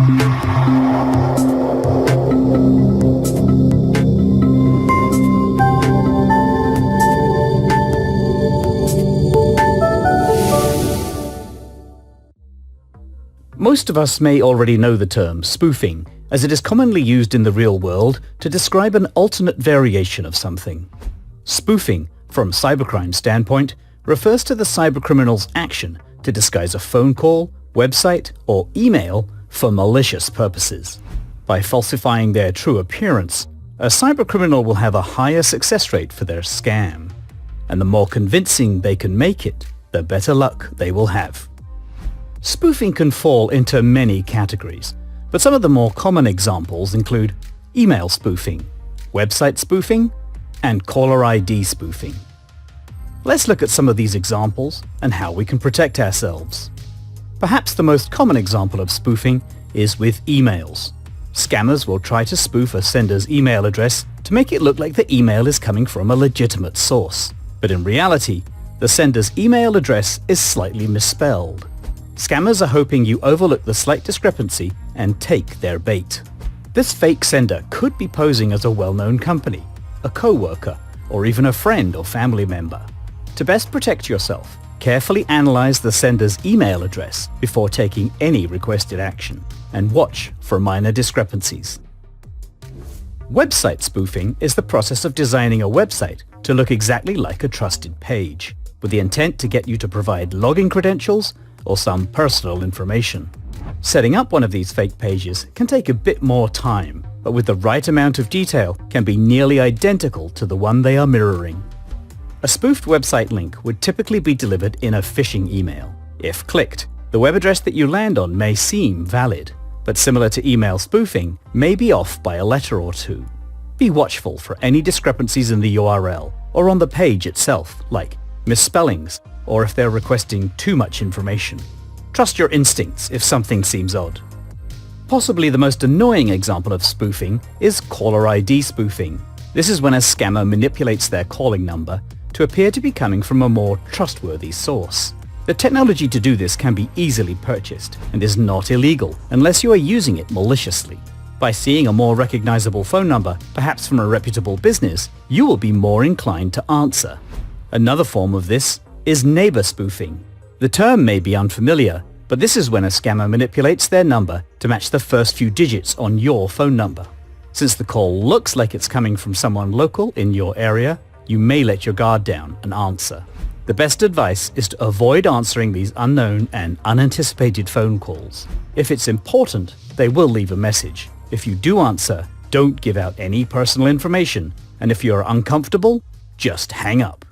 Most of us may already know the term spoofing, as it is commonly used in the real world to describe an alternate variation of something. Spoofing, from cybercrime standpoint, refers to the cybercriminal's action to disguise a phone call, website, or email for malicious purposes. By falsifying their true appearance, a cybercriminal will have a higher success rate for their scam. And the more convincing they can make it, the better luck they will have. Spoofing can fall into many categories, but some of the more common examples include email spoofing, website spoofing, and caller ID spoofing. Let's look at some of these examples and how we can protect ourselves. Perhaps the most common example of spoofing is with emails. Scammers will try to spoof a sender's email address to make it look like the email is coming from a legitimate source. But in reality, the sender's email address is slightly misspelled. Scammers are hoping you overlook the slight discrepancy and take their bait. This fake sender could be posing as a well-known company, a co-worker, or even a friend or family member. To best protect yourself, carefully analyze the sender's email address before taking any requested action, and watch for minor discrepancies. Website spoofing is the process of designing a website to look exactly like a trusted page, with the intent to get you to provide login credentials or some personal information. Setting up one of these fake pages can take a bit more time, but with the right amount of detail can be nearly identical to the one they are mirroring. A spoofed website link would typically be delivered in a phishing email. If clicked, the web address that you land on may seem valid, but similar to email spoofing, may be off by a letter or two. Be watchful for any discrepancies in the URL or on the page itself, like misspellings, or if they're requesting too much information. Trust your instincts if something seems odd. Possibly the most annoying example of spoofing is caller ID spoofing. This is when a scammer manipulates their calling number to appear to be coming from a more trustworthy source. The technology to do this can be easily purchased and is not illegal unless you are using it maliciously. By seeing a more recognizable phone number, perhaps from a reputable business, you will be more inclined to answer. Another form of this is neighbor spoofing. The term may be unfamiliar, but this is when a scammer manipulates their number to match the first few digits on your phone number. Since the call looks like it's coming from someone local in your area, you may let your guard down and answer. The best advice is to avoid answering these unknown and unanticipated phone calls. If it's important, they will leave a message. If you do answer, don't give out any personal information, and if you're uncomfortable, just hang up.